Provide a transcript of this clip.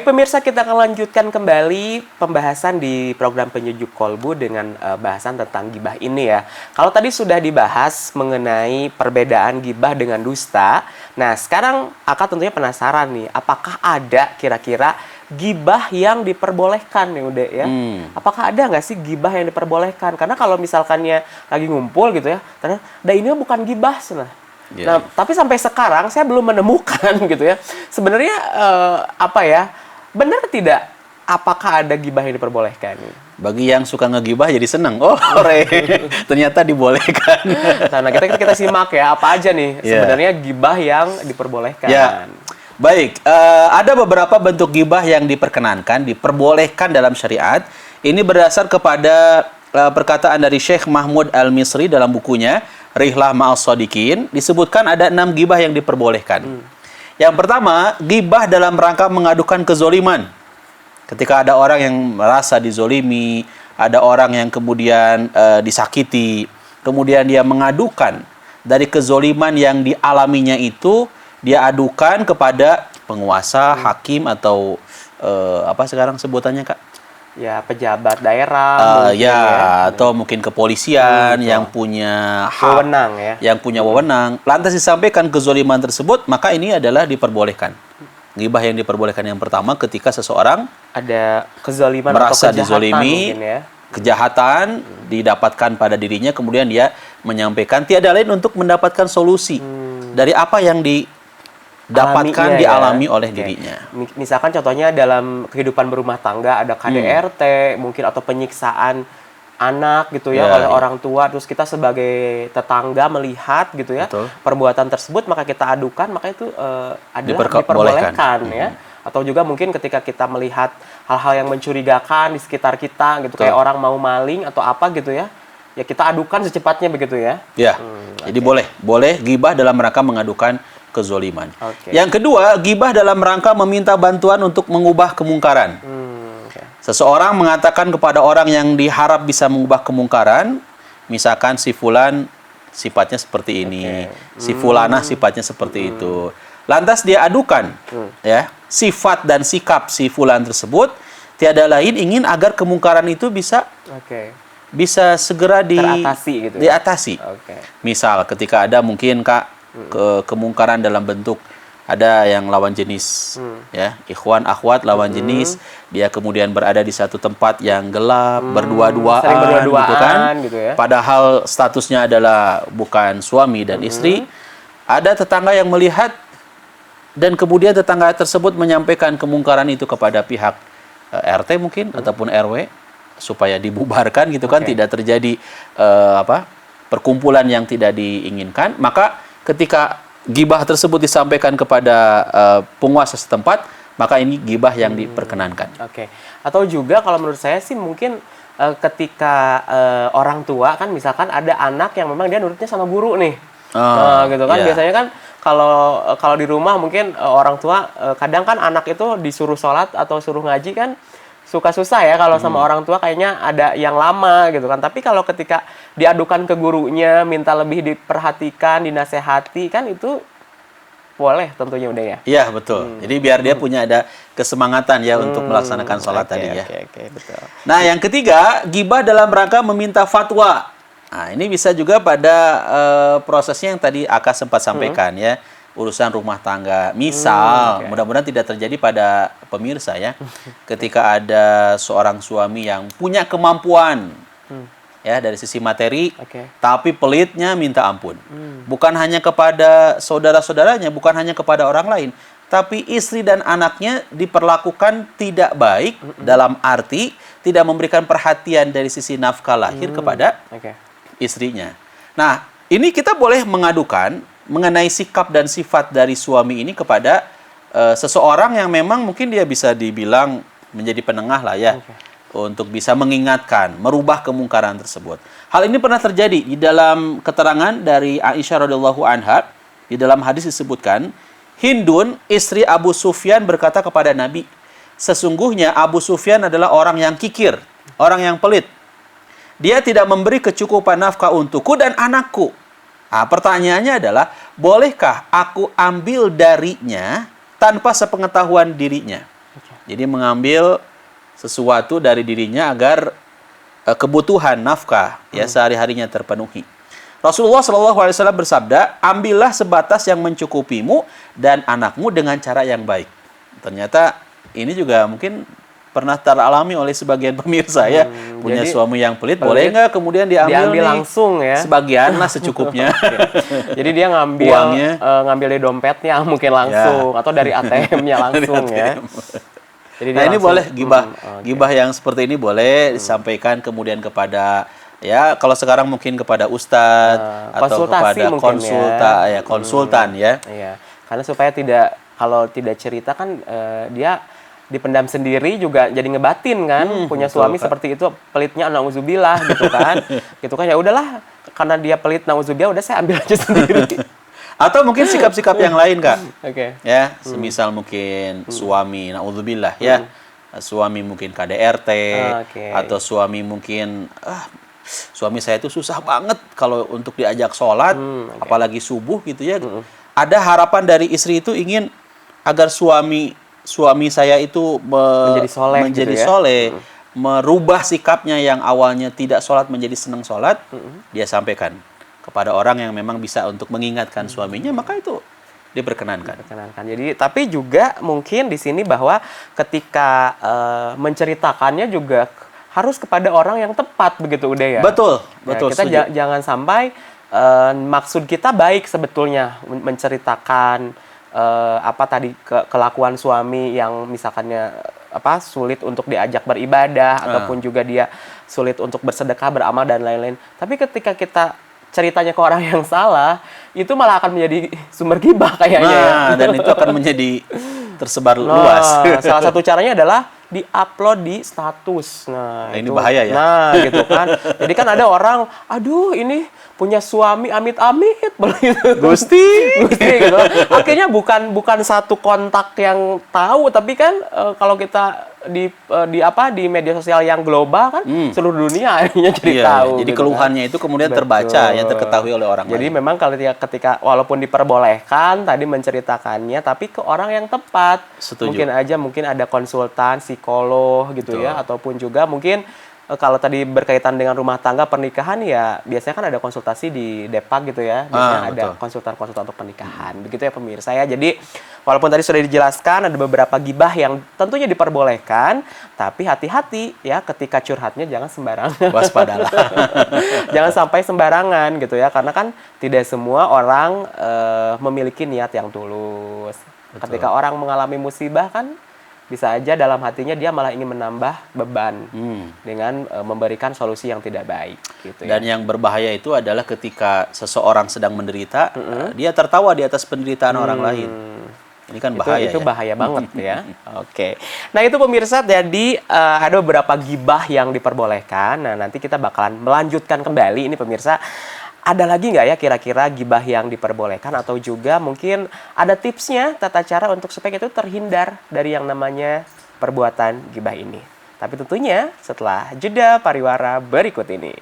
Baik pemirsa, kita akan lanjutkan kembali pembahasan di program Penyejuk Kolbu dengan bahasan tentang gibah ini ya. Kalau tadi sudah dibahas mengenai perbedaan gibah dengan dusta, nah sekarang Akak tentunya penasaran nih, apakah ada kira-kira gibah yang diperbolehkan nih udah ya? Apakah ada nggak sih gibah yang diperbolehkan? Karena kalau misalkannya lagi ngumpul gitu ya, ternyata, ini bukan gibah nah. Nah, tapi sampai sekarang saya belum menemukan gitu ya. Sebenarnya benar tidak? Apakah ada gibah yang diperbolehkan? Bagi yang suka ngegibah jadi seneng. Ternyata dibolehkan. Nah, kita simak ya apa aja nih sebenarnya gibah yang diperbolehkan. Ya. Baik, ada beberapa bentuk gibah yang diperbolehkan dalam syariat. Ini berdasar kepada perkataan dari Syekh Mahmud Al-Misri dalam bukunya Rihlah Ma'as Shadiqin. Disebutkan ada 6 gibah yang diperbolehkan. Yang pertama, gibah dalam rangka mengadukan kezoliman. Ketika ada orang yang merasa dizolimi, ada orang yang kemudian disakiti, kemudian dia mengadukan dari kezoliman yang dialaminya itu, dia adukan kepada penguasa, hakim, atau apa sekarang sebutannya, Kak? Ya, pejabat daerah, atau mungkin kepolisian yang punya hak, yang punya wewenang. Lantas disampaikan kezoliman tersebut, maka ini adalah diperbolehkan. Gibah yang diperbolehkan yang pertama ketika seseorang ada kezoliman merasa atau dizolimi, kejahatan didapatkan pada dirinya, kemudian dia menyampaikan tiada lain untuk mendapatkan solusi dari apa yang dialami oleh dirinya. Misalkan contohnya dalam kehidupan berumah tangga ada KDRT mungkin atau penyiksaan anak gitu ya oleh orang tua, terus kita sebagai tetangga melihat gitu ya perbuatan tersebut, maka kita adukan, maka itu adalah diperbolehkan ya. Atau juga mungkin ketika kita melihat hal-hal yang mencurigakan di sekitar kita gitu, kayak orang mau maling atau apa gitu ya, ya kita adukan secepatnya begitu ya. Jadi boleh gibah dalam rangka mengadukan kezoliman. Yang kedua, gibah dalam rangka meminta bantuan untuk mengubah kemungkaran. Seseorang mengatakan kepada orang yang diharap bisa mengubah kemungkaran, misalkan si fulan sifatnya seperti ini, si fulanah sifatnya seperti itu. Lantas dia adukan ya, sifat dan sikap si fulan tersebut, tiada lain ingin agar kemungkaran itu bisa segera diatasi. Misal ketika ada mungkin kemungkaran dalam bentuk ada yang lawan jenis, ya, ikhwan akhwat lawan jenis, dia kemudian berada di satu tempat yang gelap, berdua-duaan gitu kan, padahal statusnya adalah bukan suami dan istri. Ada tetangga yang melihat dan kemudian tetangga tersebut menyampaikan kemungkaran itu kepada pihak RT mungkin ataupun RW supaya dibubarkan gitu kan, tidak terjadi perkumpulan yang tidak diinginkan. Maka ketika gibah tersebut disampaikan kepada penguasa setempat, maka ini gibah yang diperkenankan. Atau juga kalau menurut saya sih mungkin ketika orang tua kan, misalkan ada anak yang memang dia nurutnya sama guru nih, gitu kan. Biasanya kan kalau di rumah mungkin orang tua kadang kan anak itu disuruh sholat atau suruh ngaji kan suka susah ya kalau sama orang tua, kayaknya ada yang lama gitu kan. Tapi kalau ketika diadukan ke gurunya, minta lebih diperhatikan, dinasehati, kan itu boleh tentunya udah ya. Iya, betul. Jadi biar dia punya ada kesemangatan ya untuk melaksanakan sholat tadi ya. Betul. Nah, yang ketiga, gibah dalam rangka meminta fatwa. Nah, ini bisa juga pada prosesnya yang tadi Aka sempat sampaikan ya, urusan rumah tangga. Misal, mudah-mudahan tidak terjadi pada pemirsa ya, ketika ada seorang suami yang punya kemampuan ya dari sisi materi, tapi pelitnya minta ampun. Bukan hanya kepada saudara-saudaranya, bukan hanya kepada orang lain, tapi istri dan anaknya diperlakukan tidak baik dalam arti tidak memberikan perhatian dari sisi nafkah lahir kepada istrinya. Nah, ini kita boleh mengadukan mengenai sikap dan sifat dari suami ini kepada seseorang yang memang mungkin dia bisa dibilang menjadi penengah lah ya, untuk bisa mengingatkan, merubah kemungkaran tersebut. Hal ini pernah terjadi di dalam keterangan dari Aisyah radhiyallahu anha. Di dalam hadis disebutkan, Hindun, istri Abu Sufyan, berkata kepada Nabi, sesungguhnya Abu Sufyan adalah orang yang kikir, orang yang pelit. Dia tidak memberi kecukupan nafkah untukku dan anakku. Nah, pertanyaannya adalah, bolehkah aku ambil darinya tanpa sepengetahuan dirinya? Jadi mengambil sesuatu dari dirinya agar kebutuhan nafkah ya sehari-harinya terpenuhi. Rasulullah SAW bersabda, ambillah sebatas yang mencukupimu dan anakmu dengan cara yang baik. Ternyata ini juga mungkin pernah teralami oleh sebagian pemirsa ya. Punya jadi suami yang pelit, boleh nggak kemudian diambil nih, langsung ya? sebagian lah secukupnya. Jadi dia ngambil Uangnya. ngambil dari dompetnya mungkin langsung atau dari ATM-nya langsung ya. Jadi Nah dia ini langsung, boleh gibah, oke. gibah yang seperti ini boleh disampaikan kemudian kepada ya kalau sekarang mungkin kepada ustadz atau konsultasi kepada mungkin konsultan ya. Iya, karena supaya kalau tidak cerita kan dia dipendam sendiri juga jadi ngebatin kan, punya betul, suami Kak. seperti itu pelitnya nauzubillah gitu kan. Gitu kan ya udahlah karena dia pelit nauzubillah udah saya ambil aja sendiri. Atau mungkin sikap-sikap yang lain Kak. Oke. Ya, semisal mungkin suami naudzubillah ya. Suami mungkin KDRT Oke. atau suami mungkin suami saya itu susah banget kalau untuk diajak sholat, apalagi subuh gitu ya. Ada harapan dari istri itu ingin agar suami saya itu Menjadi soleh menjadi gitu ya. soleh, merubah sikapnya yang awalnya tidak sholat menjadi senang sholat, dia sampaikan kepada orang yang memang bisa untuk mengingatkan suaminya, maka itu diperkenankan. Perkenankan. Jadi tapi juga mungkin di sini bahwa ketika menceritakannya juga harus kepada orang yang tepat begitu udah ya. Betul, Ya, betul. kita setuju. jangan sampai maksud kita baik sebetulnya menceritakan apa tadi kelakuan suami yang misalkannya sulit untuk diajak beribadah ataupun juga dia sulit untuk bersedekah, beramal dan lain-lain. Tapi ketika kita ceritanya ke orang yang salah, itu malah akan menjadi sumber gibah kayaknya ya. Dan itu akan menjadi tersebar Nah, luas. salah satu caranya adalah di-upload di status. Nah, ini itu bahaya ya. Nah, gitu kan. Jadi kan ada orang, aduh ini punya suami amit-amit begitu. Gusti. Gusti gitu. Akhirnya bukan satu kontak yang tahu, tapi kan kalau kita di media sosial yang global kan seluruh dunia akhirnya jadi Iya, tahu. jadi gitu keluhannya itu kemudian terbaca ya, terketahui oleh orang Jadi lain. memang kalau ketika walaupun diperbolehkan tadi menceritakannya, tapi ke orang yang tepat. Setuju. Mungkin ada konsultan psikolog gitu ya, ataupun juga mungkin kalau tadi berkaitan dengan rumah tangga pernikahan ya biasanya kan ada konsultasi di Depak gitu ya. Biasanya ada betul. konsultan-konsultan untuk pernikahan. Begitu ya pemirsa ya. Jadi walaupun tadi sudah dijelaskan ada beberapa gibah yang tentunya diperbolehkan, tapi hati-hati ya ketika curhatnya jangan sembarangan. Waspadalah. Jangan sampai sembarangan gitu ya, karena kan tidak semua orang memiliki niat yang tulus. Ketika orang mengalami musibah kan bisa aja dalam hatinya dia malah ingin menambah beban dengan memberikan solusi yang tidak baik gitu ya. Dan yang berbahaya itu adalah ketika seseorang sedang menderita, dia tertawa di atas penderitaan orang lain. Ini kan bahaya itu ya. bahaya banget ya. Oke. Nah, itu pemirsa, jadi ada beberapa gibah yang diperbolehkan. Nah, nanti kita bakalan melanjutkan kembali ini pemirsa. Ada lagi nggak ya kira-kira gibah yang diperbolehkan atau juga mungkin ada tipsnya tata cara untuk supaya kita terhindar dari yang namanya perbuatan gibah ini. Tapi tentunya setelah jeda pariwara berikut ini.